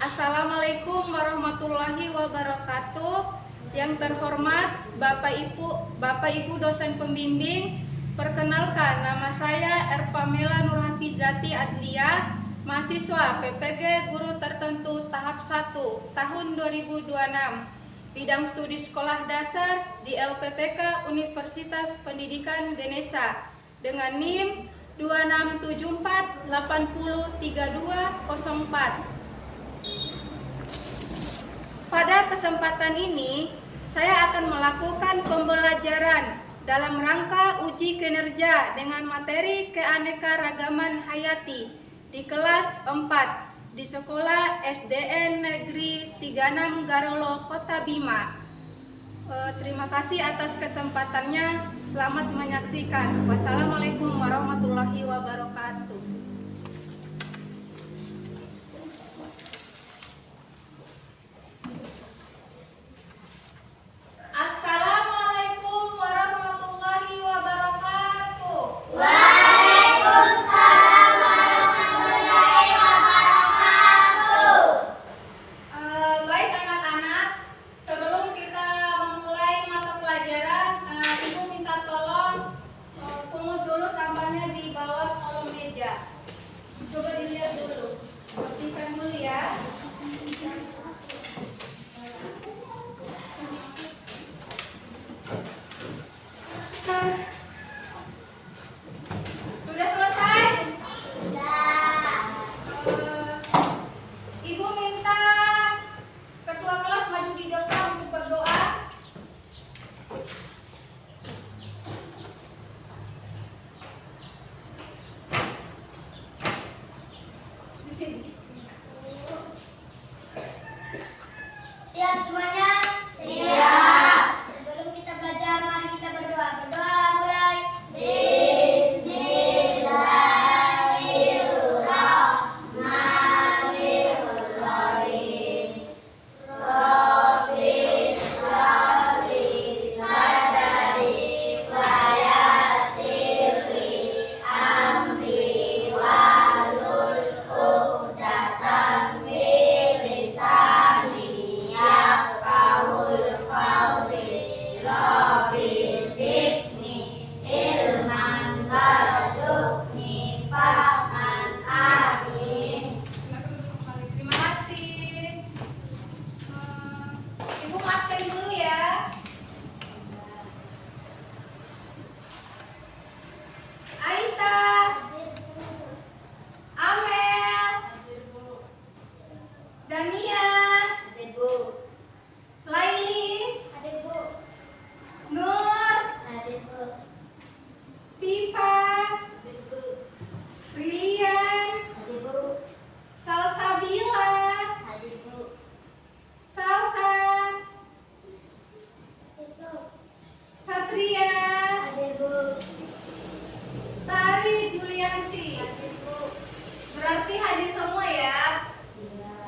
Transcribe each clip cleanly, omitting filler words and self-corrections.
Assalamualaikum warahmatullahi wabarakatuh. Yang terhormat Bapak Ibu dosen pembimbing, perkenalkan nama saya Erpamela Nurhafizati Adlia, mahasiswa PPG Guru Tertentu tahap 1 tahun 2026, bidang studi sekolah dasar di LPTK Universitas Pendidikan Ganesha dengan NIM 2674803204. Pada kesempatan ini, saya akan melakukan pembelajaran dalam rangka uji kinerja dengan materi keanekaragaman hayati di kelas 4 di Sekolah SDN Negeri 36 Garolo, Kota Bima. Terima kasih atas kesempatannya. Selamat menyaksikan. Wassalamualaikum warahmatullahi wabarakatuh. Coba dilihat dulu, bersihkan dulu ya. Sudah selesai? Sudah. Ibu minta ketua kelas maju di depan untuk berdoa. Siap semuanya? Siap. Sebelum kita belajar, mari kita berdoa. Berdoa mulai. Bismillahirrahmanirrahim. Rabbi shrahli sadri wa yassirli amri wahlul 'uqdatam min lisani yafqahul qawli. Rabbi zidni ilman warzuqni fahman. Amin. Terima kasih. Ibu absen dulu ya. Aisyah, Amel, Dania, Hadir Bu. Laili, Hadir Bu. Nur, Hadir Bu. Pipa, Hadir Bu. Brilian, Hadir Bu. Salsabila, Hadir Bu. Salsa, Hadir Bu. Satria, Hadir Bu. Tari Julianti. Hadir Bu. Berarti hadir semua ya. Iya.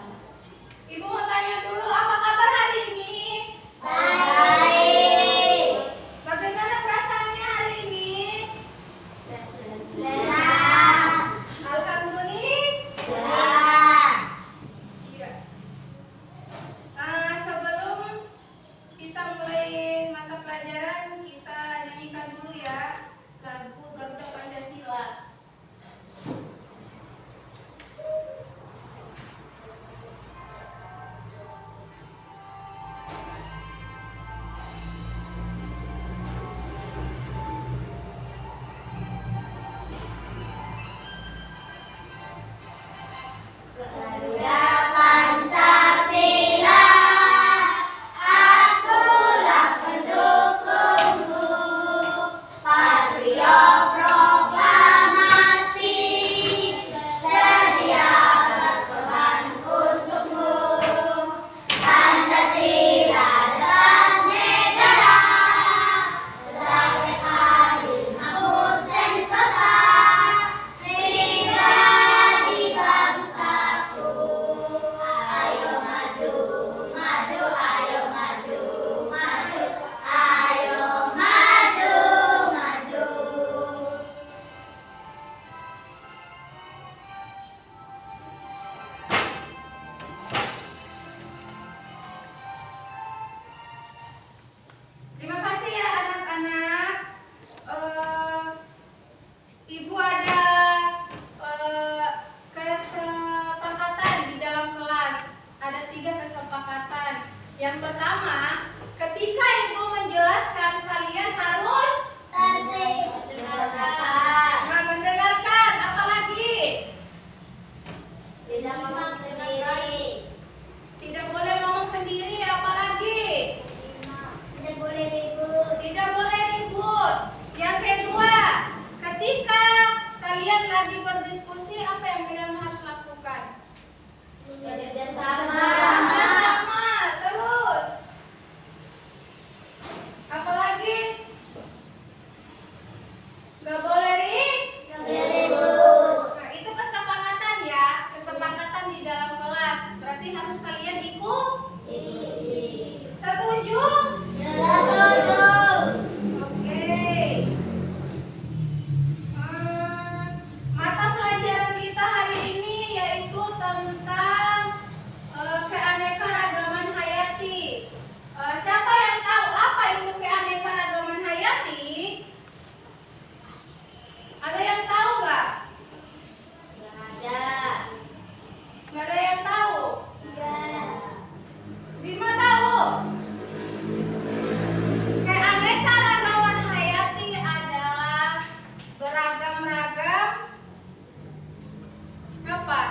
pertama, ketika ibu menjelaskan kalian harus tertib, mendengarkan, mendengarkan. Apalagi tidak ngomong sendiri, tidak boleh ngomong sendiri. Apalagi tidak boleh ribut, tidak boleh ribut. Yang kedua, ketika kalian lagi berdiskusi, apa yang kalian harus lakukan? bekerja sama, Sama. Terus apalagi? Gak boleh tidak boleh ribut, Nah, itu kesepakatan ya, kesepakatan di dalam kelas. Berarti harus kalian ikut. Setuju? setuju, Oke. Mata pelajaran kita hari ini yaitu tentang keanekaragaman hayati. Siapa yang tahu apa itu keanekaragaman hayati? Ada yang tahu nggak? nggak ada, Nggak ada yang tahu. tidak, Bima tahu. Keanekaragaman hayati adalah beragam-ragam apa?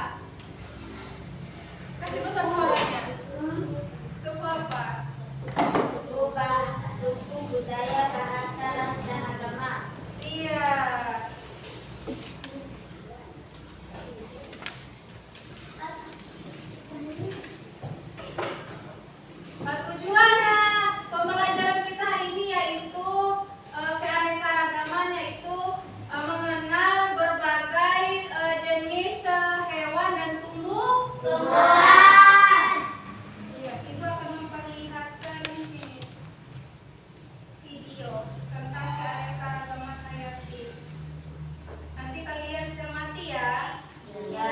Kasih besar suaranya. Suku apa? suku, budaya, bahasa, dan agama. Iya. Tujuan pembelajaran kita hari ini yaitu keanekaragaman, yaitu mengenal berbagai jenis hewan dan Tumbuhan, Iya, Ibu akan memperlihatkan video tentang keanekaragaman hayati. Nanti kalian cermati ya. ya,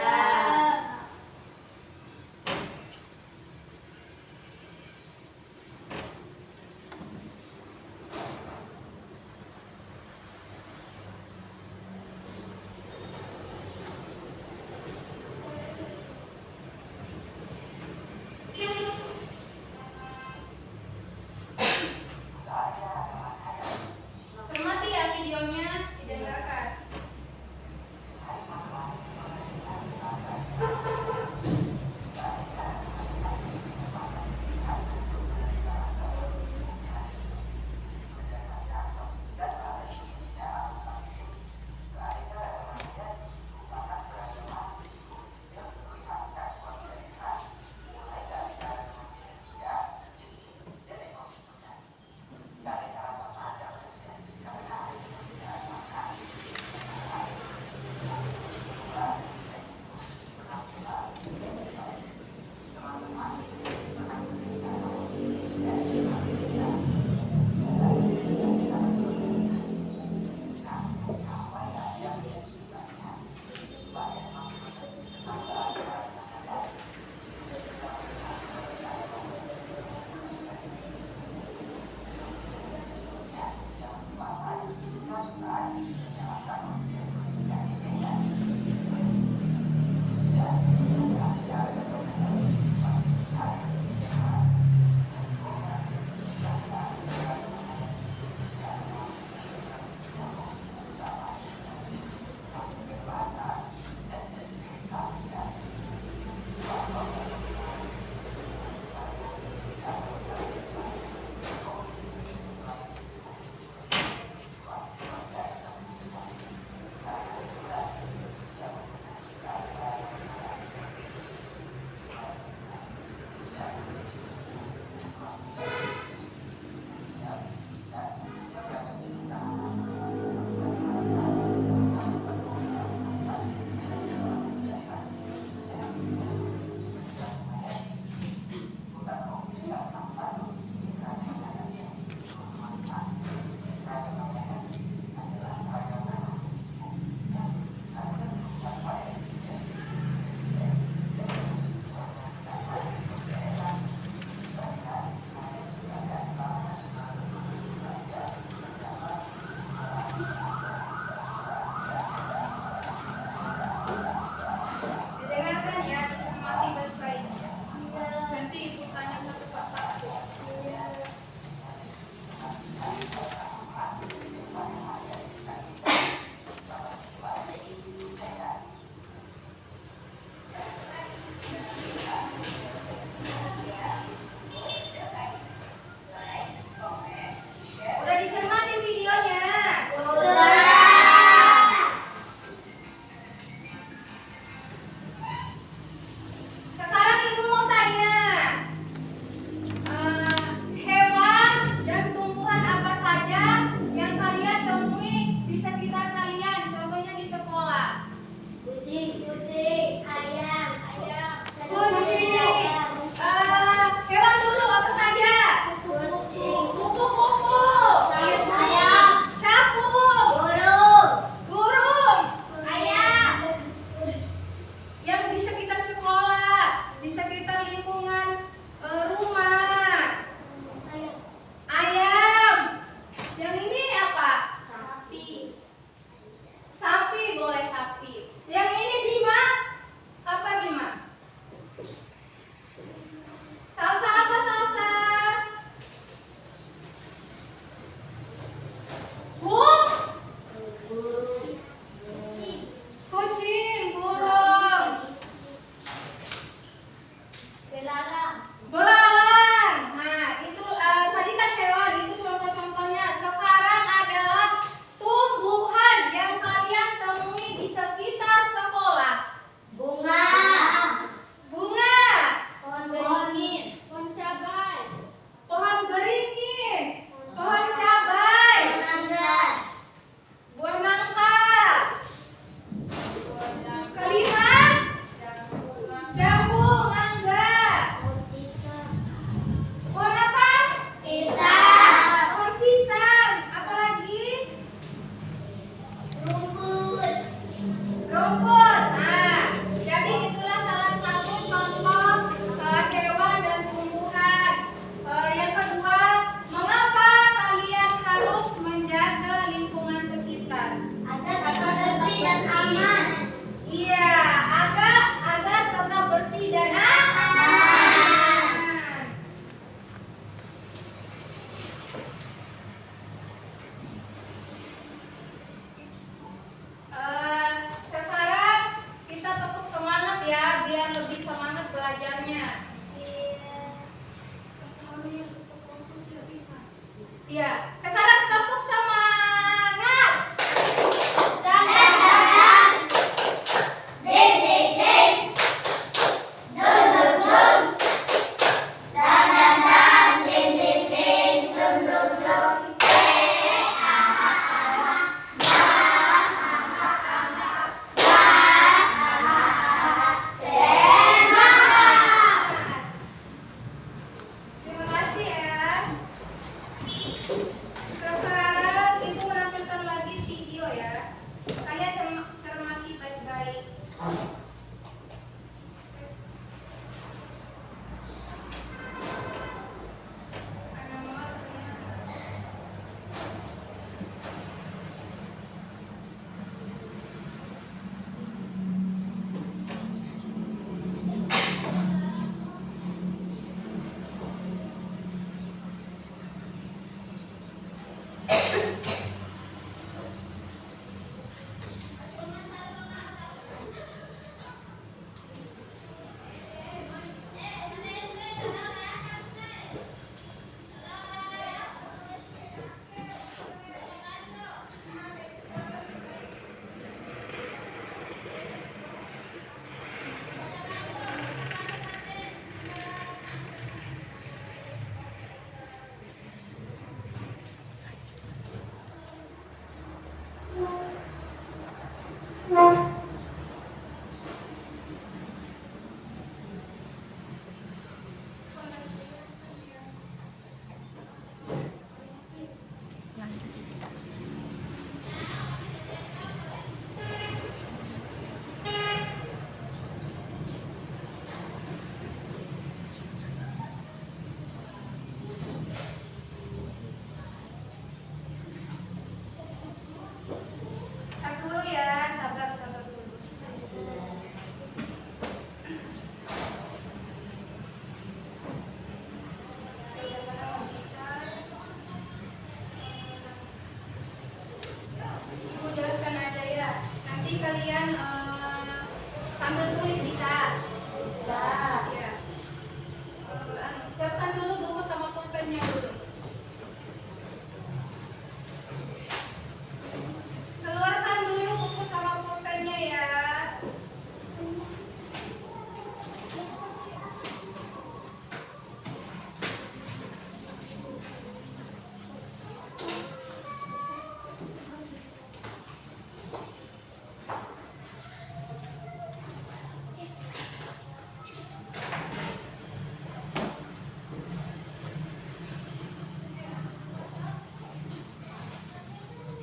Iya, sekarang tepuk semangat. Dan dan ding ding ding dun dun dun dan ding ding ding dun dun dun Terima kasih ya. Sekarang ibu menampilkan lagi video ya. Kalian cermati baik-baik. Sabar dulu ya, sabar dulu. Ibu jelaskan aja ya. Nanti kalian sambil tulis bisa. bisa. Ya. Siapkan dulu buku sama pulpennya dulu. Keluarkan dulu buku sama pulpennya ya.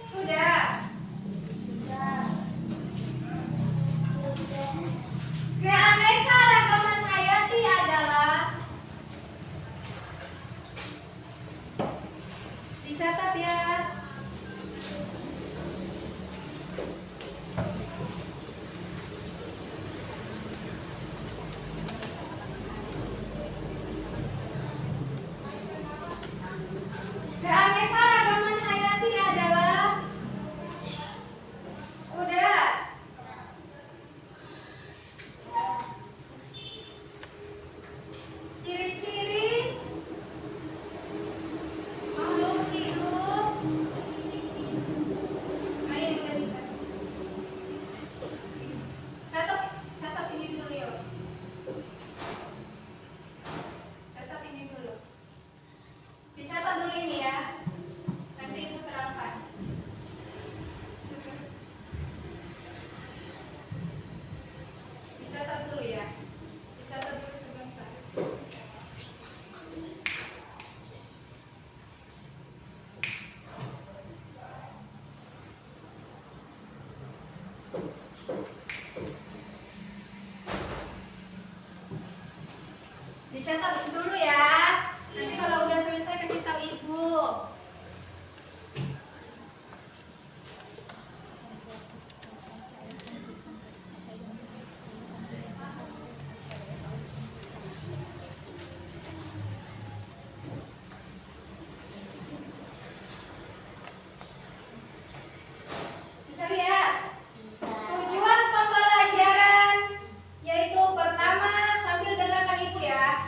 Sudah. Keanekaragaman hayati adalah, dicatat ya. Keanekaragaman hayati adalah, udah. Ciri-ciri makhluk hidup. Main juga bisa. Catat ini dulu ya. Catat ini dulu. Dicatat dulu ini ya. Nanti ibu terangkan. Dicatat dulu ya. Dicatat dulu sebentar. Dicatat dulu ya. Nanti kalau udah selesai kasih tahu ibu. Bisa lihat? Tujuan pembelajaran yaitu pertama, sambil dengarkan ibu ya.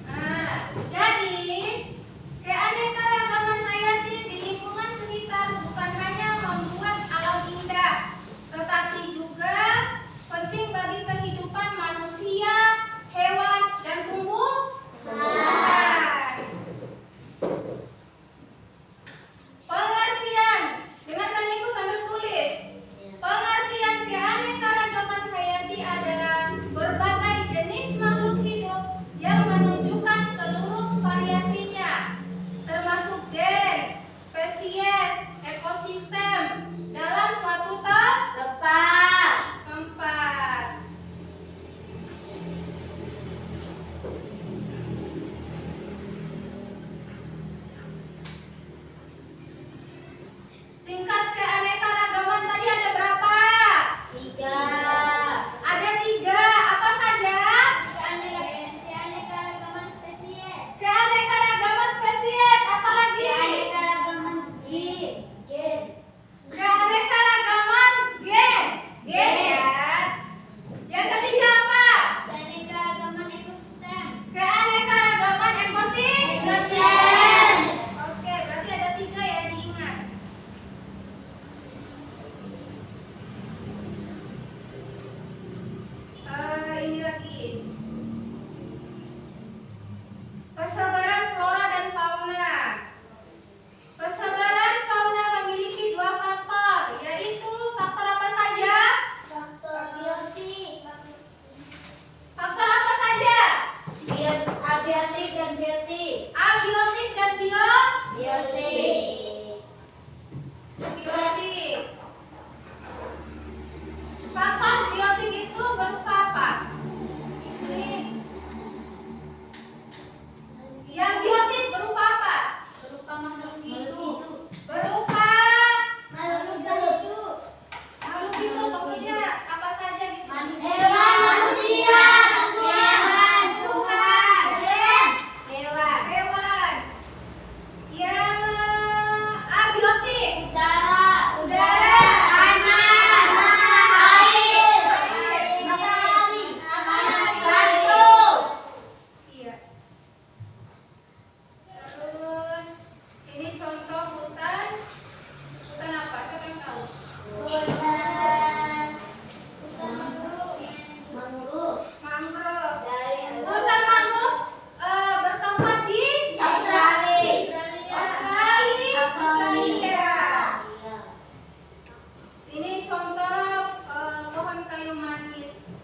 Nah, jadi keanekaragaman hayati di lingkungan sekitar bukan hanya membuat alam indah, tetapi juga penting bagi kehidupan manusia, hewan, dan tumbuh-tumbuhan. Pengertian, dengarkan ibu sambil tulis. Pengertian keanekaragaman hayati adalah berbagai jenis makhluk hidup yang menunjukkan seluruh variasinya, termasuk gen, spesies, ekosistem dalam suatu tempat. Tingkat keanekaragaman tadi ada berapa? 3. Ada 3. Apa saja? Keanekaragaman spesies. Keanekaragaman spesies. Apa lagi? Keanekaragaman gen. Keanekaragaman gen. Gen ya. Yang ketiga apa? Keanekaragaman ekosistem. Keanekaragaman Ekosistem. Oke, berarti ada 3 ya, diingat. Ini lagi. Persebaran flora dan fauna. Persebaran fauna memiliki 2 faktor, yaitu faktor apa saja? Faktor biotik. Faktor apa saja? Abiotik dan biotik. Abiotik dan Biotik. biotik. Faktor biotik itu berupa apa? Yang biotik berupa apa? Berupa makhluk hidup. Berupa Makhluk hidup. makhluk hidup, maksudnya apa saja gitu? Hewan, manusia, tumbuhan, hewan. Hewan. Yang abiotik. Udara, tanah, air, matahari, jantung. Iya. Terus ini contoh hutan. Hutan apa? Siapa yang tahu? Mangrove. Mangrove. Dari Hutan mangrove bertempat di Australia. Australia. Ini contoh pohon kayu manis.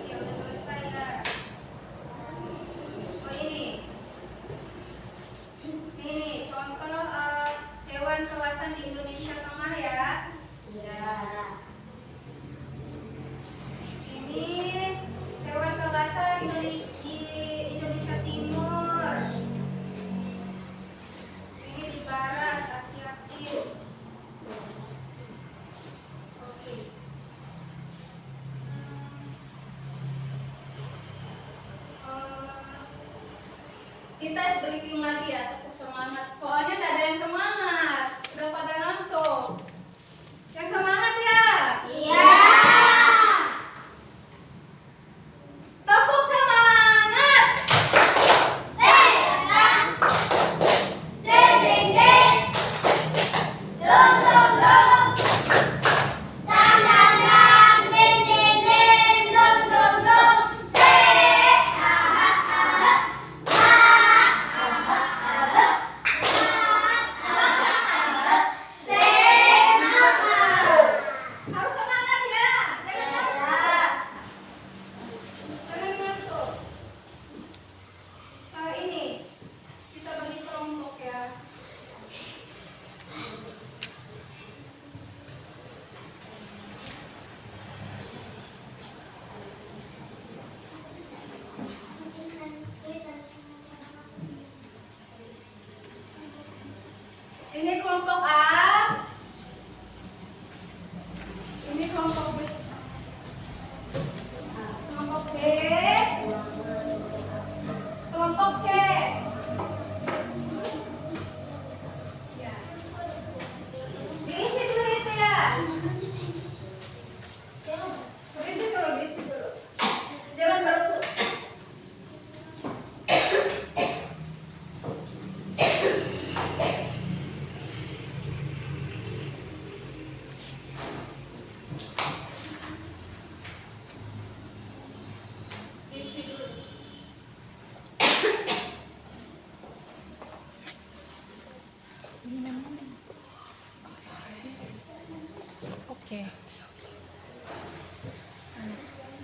Ya udah selesai ya. Oh ini. Ini contoh hewan kawasan di Indonesia Tengah ya. Ini hewan kawasan di Indonesia Timur. Ini di barat Asia Timur. Oke. Kita breathing lagi ya, tetap semangat. Soalnya tidak ada yang semangat, udah pada ngantuk. Yang semangat ya. Iya. Tepuk semangat. Senang. Deng deng deng. Dong dong dong. Dang dang dang. Deng deng deng. Dong dong dong. Se. Ah ah ah. Ah ah ah.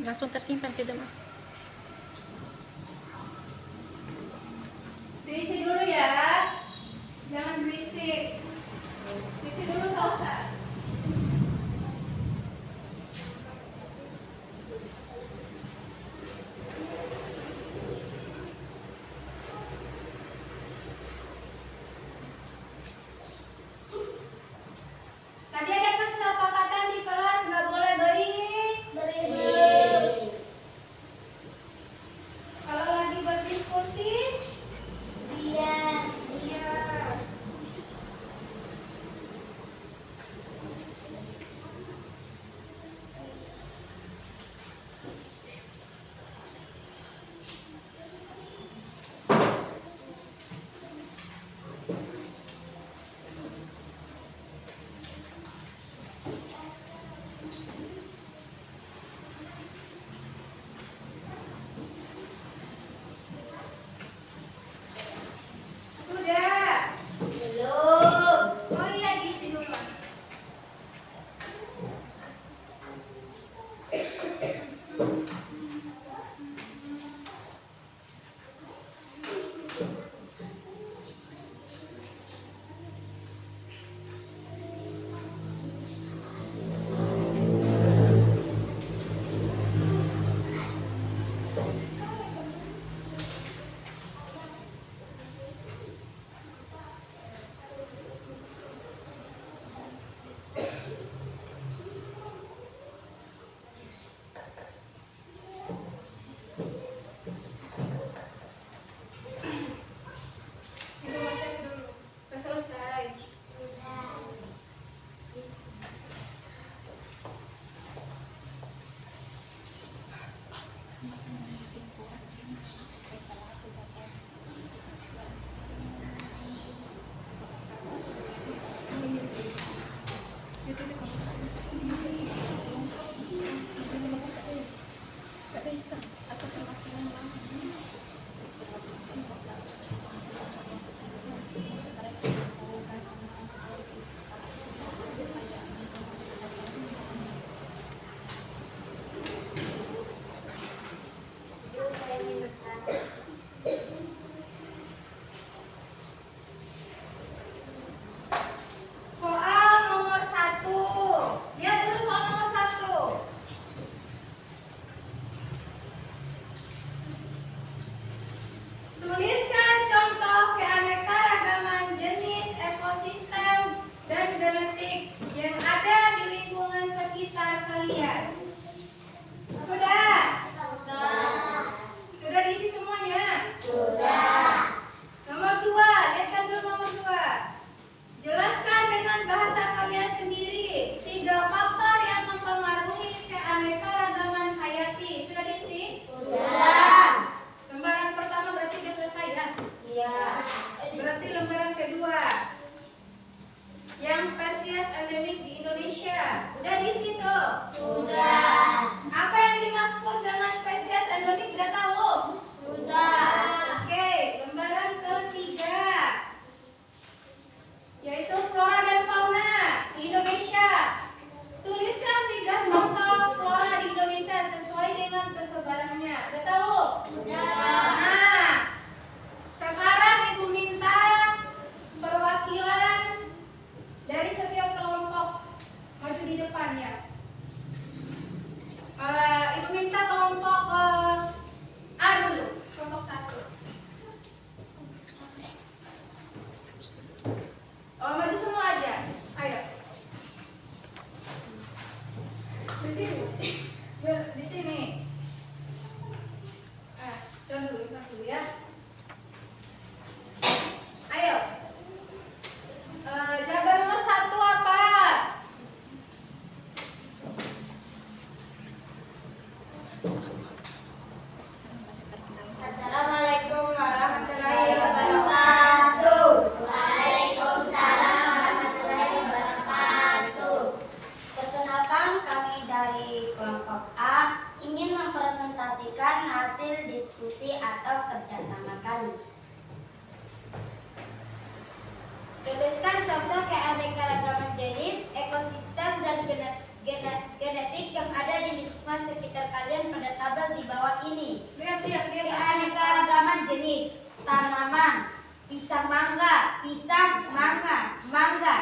Langsung tersimpan ke dalam. Diisi dulu ya. Jangan berisik. Diisi dulu sausnya. Tadi ada kesepakatan di kelas nggak boleh berisik. Kalau lagi berdiskusi, Iya. iya. Sudah. Belum. Oh iya, diisi dulu. Itu ngecek dulu. Udah selesai. Yuk, saya minumkan. Soal nomor 1. Lihat dulu soal nomor 1. Tuliskan contoh keanekaragaman jenis ekosistem dan genetik yang ada di lingkungan sekitar kalian. Sudah? Sudah diisi semuanya? Sudah. Nomor 2, lihatkan dulu nomor 2. Jelaskan dengan bahasa kalian sendiri 3 faktor yang mempengaruhi keanekaragaman hayati. Sudah diisi? Sudah. Lembaran pertama berarti sudah selesai ya? Iya. Berarti lembaran kedua. Yang spesies endemik di Indonesia. Udah diisi tuh? Sudah. Apa yang dimaksud dengan spesies endemik? Udah tahu? Sudah. Oke, lembaran ketiga. Yaitu flora dan fauna di Indonesia. Tuliskan 3 contoh flora di Indonesia sesuai dengan persebarannya. Udah tahu? Sudah. Nah, sekarang Ibu minta perwakilan dari setiap kelompok maju di depannya. Ibu minta kelompok A dulu, kelompok 1. Maju semua aja. Ayo. Di sini. Di sini. Jangan dulu, lihat dulu ya. Ayo. Jawaban nomor 1 apa? Assalamualaikum warahmatullahi wabarakatuh. Waalaikumsalam warahmatullahi wabarakatuh. Perkenalkan, kami dari kelompok A ingin mempresentasikan hasil diskusi atau kerjasama kami. Tuliskan contoh keanekaragaman jenis, ekosistem, dan genetik yang ada di lingkungan sekitar kalian pada tabel di bawah ini. Lihat. Keanekaragaman jenis tanaman, pisang mangga, mangga.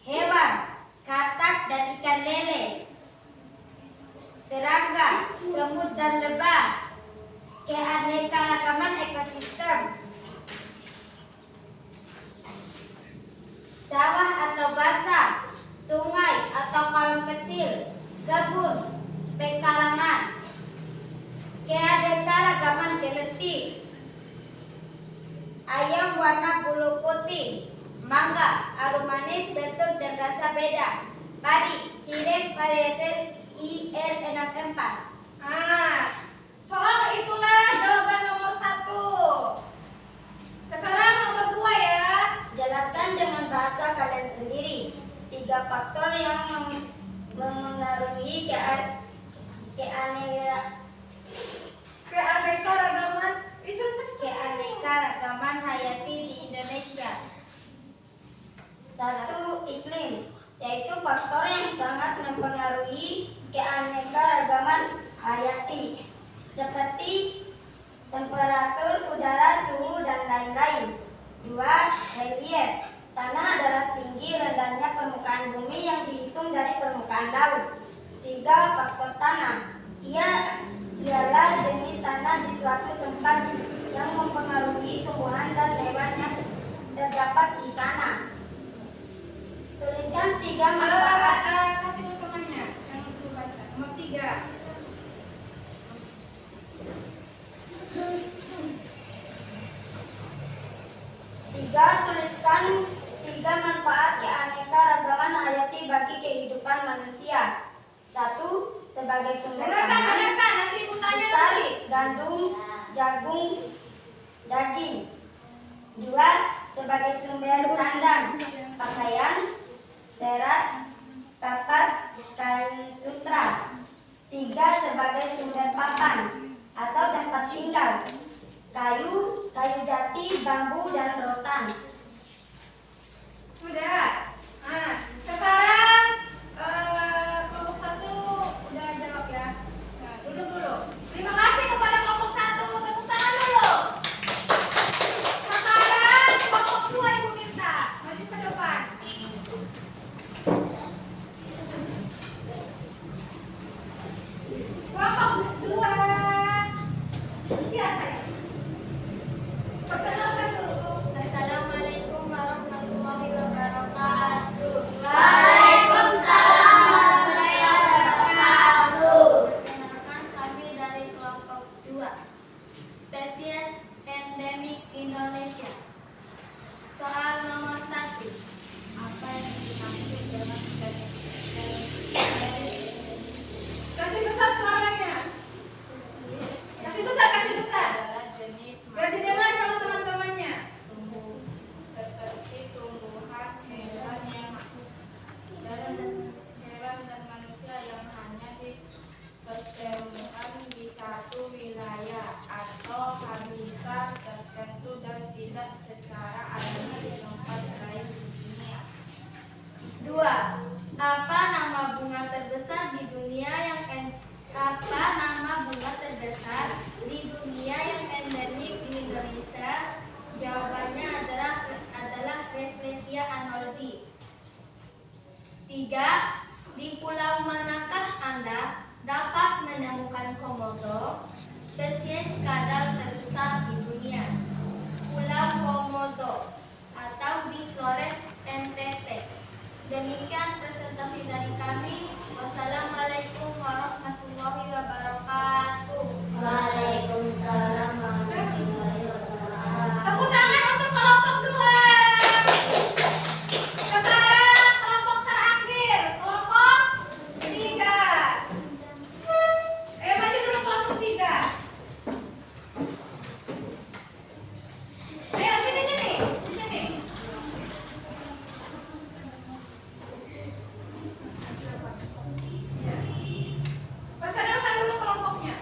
Hewan, katak dan ikan lele. Serangga, semut dan lebah. Keanekaragaman ekosistem. Sawah atau basah, sungai atau kolam kecil, kebun, pekarangan. Keanekaragaman genetik. Ayam warna bulu putih, mangga, aroma manis, bentuk dan rasa beda. Padi, cireng varietes IR64. Soal itulah jawaban nomor 1. Sekarang nomor 2 ya. Jelaskan dengan bahasa kalian sendiri 3 faktor yang memengaruhi keanekaragaman hayati di Indonesia. 1. Iklim, yaitu faktor yang sangat mempengaruhi keanekaragaman hayati, seperti temperatur udara, suhu, dan lain-lain. 2. Relief, tanah adalah tinggi rendahnya permukaan bumi yang dihitung dari permukaan laut. 3. Faktor tanah, ialah jenis tanah di suatu tempat yang mempengaruhi tumbuhan dan hewan yang terdapat di sana. Tuliskan 3 manfaat. Kasih untuk temannya yang dulu baca. Nomor 3. Tuliskan 3 manfaat keanekaragaman hayati bagi kehidupan manusia. 1. Sebagai sumber pangan, Nanti ibu tanya besar, nanti. gandum, jagung, daging. 2. Sebagai sumber sandang, pakaian, serat, kapas, kain sutra. 3. Sebagai sumber papan atau tempat tinggal, kayu jati, bambu, dan rotan. Udah. Sekarang kelompok 1 udah jawab ya. Nah, duduk dulu. Terima kasih kepada kelompok 1. Tepuk tangan dulu. Sekarang kelompok 2 ibu minta maju ke depan. Kelompok 2. Biasa ya. Perkenalkan dulu. Assalamualaikum warahmatullahi wabarakatuh. Waalaikumsalam warahmatullahi wabarakatuh. Perkenalkan, kami dari kelompok 2, spesies endemik Indonesia. Soal nomor 1. Apa yang dimaksud dengan spesies endemik? Kasih besar suaranya. Kasih besar. Biar didengar sama teman-temannya. Seperti tumbuhan, hewan dan manusia yang hanya diketemukan di satu wilayah atau habitat tertentu dan tidak secara alami di tempat lain di dunia. 2. Apa nama bunga terbesar di dunia yang endemik di Indonesia? Jawabannya adalah Rafflesia arnoldii. 3. Di pulau manakah Anda dapat menemukan komodo, spesies kadal terbesar di dunia? Pulau Komodo atau di Flores, NTT. Demikian presentasi dari kami. Wassalamualaikum warahmatullahi wabarakatuh. Waalaikumsalam warahmatullahi wabarakatuh. Tepuk tangan untuk kelompok 2. Sekarang kelompok terakhir, kelompok 3. Maju dulu kelompok 3. Ayo sini. Di sini. Perkenalkan dulu kelompoknya.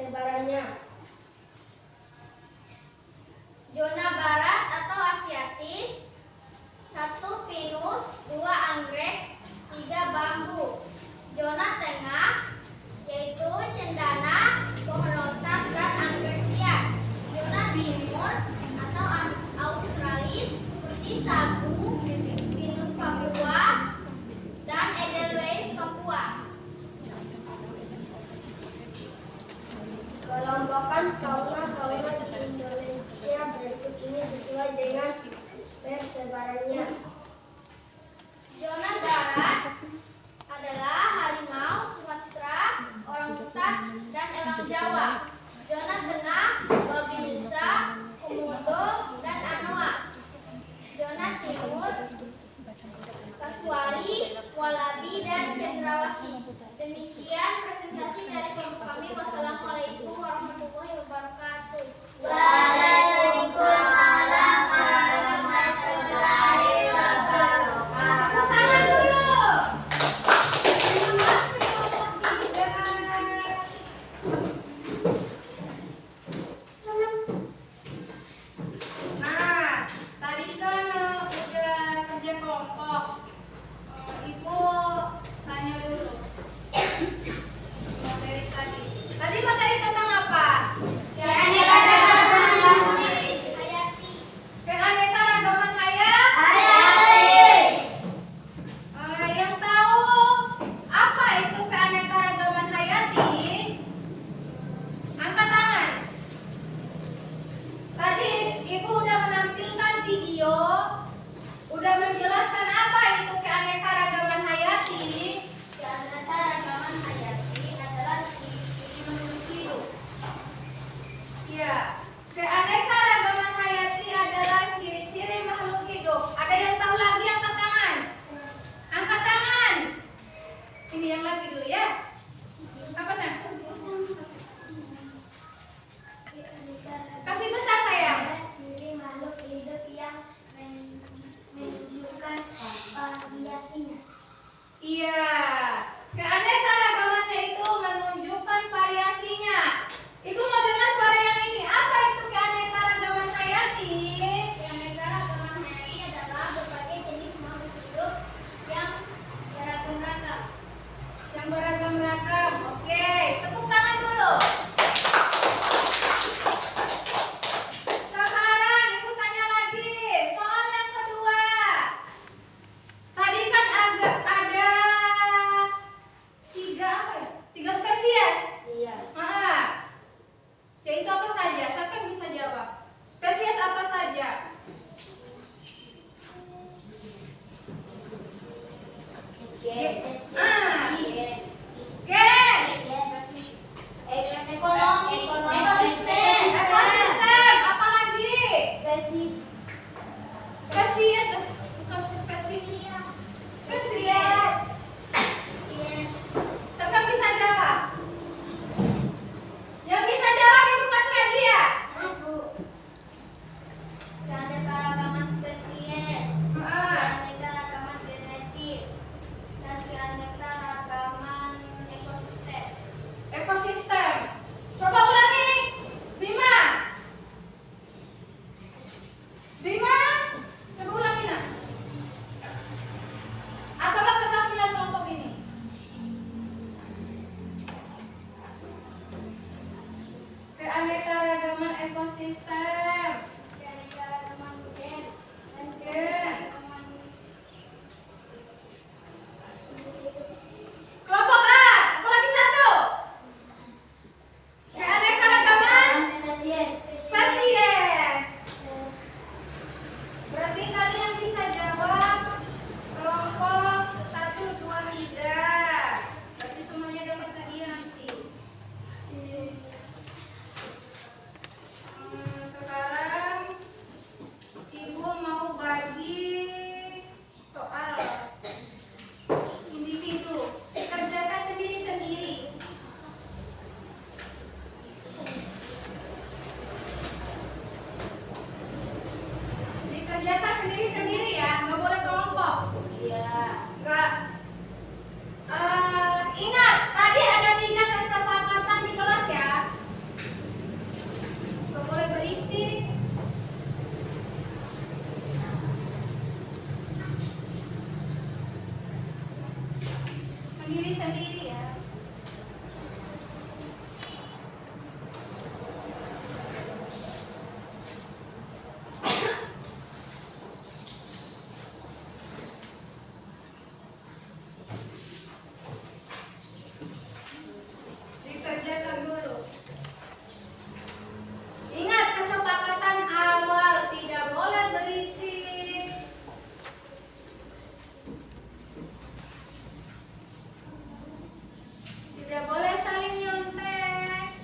persebarannya. Zona barat atau asiatis, 1 pinus, 2 anggrek, 3 bambu. Zona tengah yaitu cendana, pohon lontar, dan anggrek liar. Zona timur atau australis seperti sagu, pinus Papua, dan edelweiss Papua. Kelompokan fauna di Indonesia berikut ini sesuai dengan persebarannya. Zona barat adalah harimau, Sumatera, orangutan, dan elang Jawa. Zona tengah babi rusa, komodo, dan anoa. Zona timur kasuari, walabi, dan cendrawasih. Demikian presentasi dari kelompok kami. Wassalamualaikum warahmatullahi wabarakatuh. Waalaikumsalam warahmatullahi wabarakatuh. Tepuk tangan dulu. Terima kasih kelompok 3. Nah, tadi kan udah kerja kelompok. Ibu tanya dulu. Materi tadi. Tadi materi tentang apa? Keanekaragaman hayati. Yang tahu apa itu keanekaragaman hayati? Angkat tangan. Tadi Ibu udah menampilkan video, udah menjelaskan apa itu keanekaragaman hayati. Keanekaragaman hayati adalah ciri-ciri makhluk hidup. Iya, keanekaragaman hayati adalah ciri-ciri makhluk hidup. Ada yang tahu lagi? Angkat tangan. Angkat tangan. Ini yang lagi dulu ya. Apa San? Kasih besar sayang. Ciri makhluk hidup yang menunjukkan variasinya. Iya, keanekaragamannya itu menunjukkan variasinya. Ibu mau dengar suara yang ini. Apa itu keanekaragaman hayati? Keanekaragaman hayati adalah berbagai jenis makhluk hidup yang beragam-ragam. Yang beragam-ragam. Oke, tepuk tangan dulu. Sekarang Ibu tanya lagi. Soal yang kedua. Tadi kan ada 3 apa ya? 3 spesies. Iya. Yaitu apa saja? Siapa yang bisa jawab? Spesies apa saja? Ekosistem. Apa lagi? Spesies. Bukan spesies. Spesies. Siapa yang bisa jawab? Yang bisa jawab Ibu kasih hadiah. Keanekaragaman spesies, keanekaragaman genetik, dan keanekaragaman ekosistem. Ekosistem. Coba ulangi. Bima. Coba ulangi nak. Atau ketahuan kelompok ini. Keanekaragaman ekosistem. Keanekaragaman gen dan Gen. keanekaragaman Kelompok A. Apa lagi satu? Keanekaragaman spesies. spesies. Berarti kalian bisa jawab kelompok 1, 2, 3. Berarti semuanya dapat hadiah nanti. ya. Dikerjakan dulu. Ingat kesepakatan awal, tidak boleh berisik. Tidak boleh saling nyontek.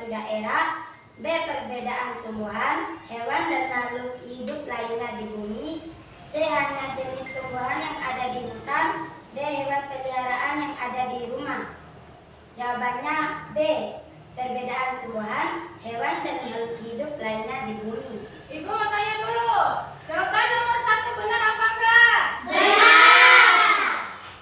daerah. B. Perbedaan tumbuhan, hewan, dan makhluk hidup lainnya di bumi. C. Hanya jenis tumbuhan yang ada di hutan. D. Hewan peliharaan yang ada di rumah. Jawabannya B. Perbedaan tumbuhan, hewan, dan makhluk hidup lainnya di bumi. Ibu mau tanya dulu. Jawaban nomor 1 benar apa enggak? Benar.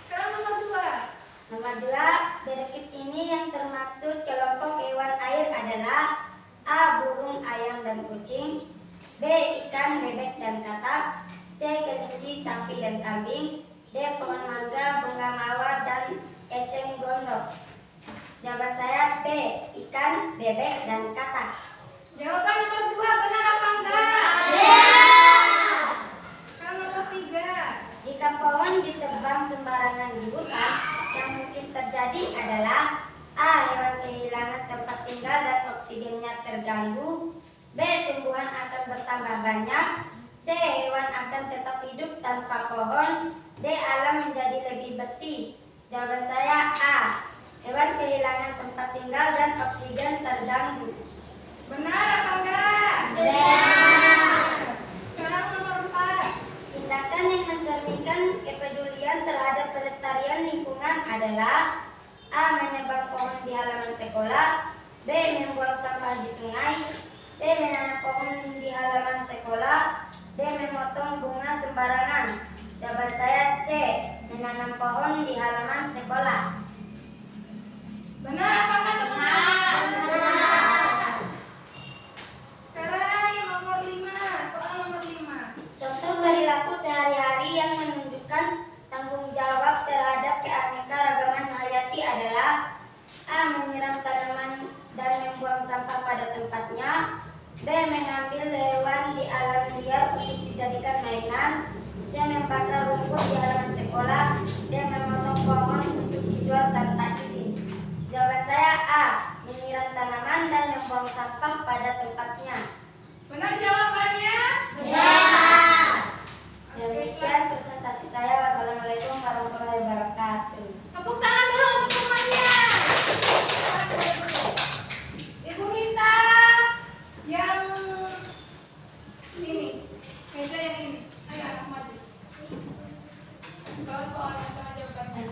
Sekarang nomor 2. Nomor 2, berikut ini yang termaksud kelompok hewan air adalah A. Burung, ayam, dan kucing. B. Ikan, bebek, dan katak. C. Kelinci, sapi, dan kambing. D. Pohon mangga, bunga mawar, dan eceng gondok. Jawaban saya B. Ikan, bebek, dan katak. Jawaban nomor 2 benar apa enggak? Benar. Sekarang nomor 3. Jika pohon ditebang sembarangan di hutan, yang mungkin terjadi adalah A. Hewan kehilangan tempat tinggal dan oksigennya terganggu. B. Tumbuhan akan bertambah banyak. C. Hewan akan tetap hidup tanpa pohon. D. Alam menjadi lebih bersih. Jawaban saya A. Hewan kehilangan tempat tinggal dan oksigen terganggu. Benar apa enggak? Benar. Sekarang nomor 4. Tindakan yang mencerminkan kepedulian terhadap pelestarian lingkungan adalah A. Menebang pohon di halaman sekolah. B. Membuang sampah di sungai. C. Menanam pohon di halaman sekolah. D. Memotong bunga sembarangan. Jawaban saya C. Menanam pohon di halaman sekolah. Benar apa enggak teman-teman? Benar. Sekarang yang nomor 5. Soal nomor 5. Contoh perilaku sehari-hari yang menunjukkan tanggung jawab terhadap keanekaragaman hayati adalah A. Menyiram tanaman dan membuang sampah pada tempatnya. B. Mengambil hewan di alam liar untuk dijadikan mainan. C. Membakar rumput di halaman sekolah. D. Memotong pohon untuk dijual tanpa izin. Jawaban saya A. Menyiram tanaman dan membuang sampah pada tempatnya. Benar jawabannya? Benar. Demikian presentasi saya. Wassalamualaikum warahmatullahi wabarakatuh. Tepuk tangan dulu untuk temannya. Ibu minta yang ini, meja yang ini. Ayo anak maju. Bawa soalnya sama jawabannya.